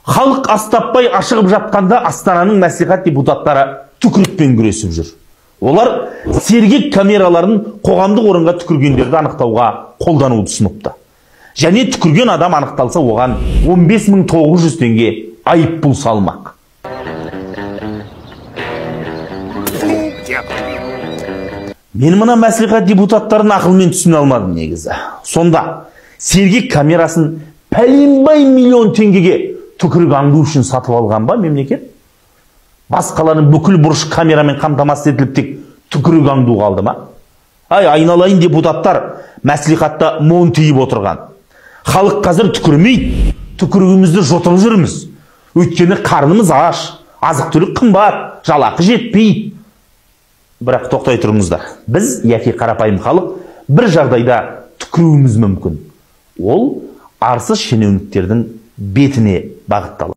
Халық астаппай ашығып жатқанда Астананың мәслихат депутаттары түкірікпен күресіп жүр. Олар сергек камераларын қоғамдық орынға түкіргендерді анықтауға қолдануды ұсыныпты. Және түкірген адам анықталса, оған 15.900 теңге айыппұл салмақ. Мен мына мәслихат депутаттарын ақылмен түсіне алмадым негізі. Сонда сергек камерасын пәленбай миллион теңгеге түкірік аңду үшін сатып алған ба мемлекет? Бас қаланың бүкіл бұрыш камерамен қамтамасыз етіліп тек түкірік аңду қалды ма? Айналайын депутаттар, мәслихатта мон тиіп отырған. Халық қазір түкірмейді, түкірігімізді жұтып жүрміз. Өйткені қарнымыз аш, азық-түлік қымбат, жалақы жетпейді. Бірақ тоқтай тұрыңыздар. Біз, яки қарапайым халық, бір жағдайда түкіруіміз мүмкін. Ол арсыз шенеуніктердің бетіне бағытталады.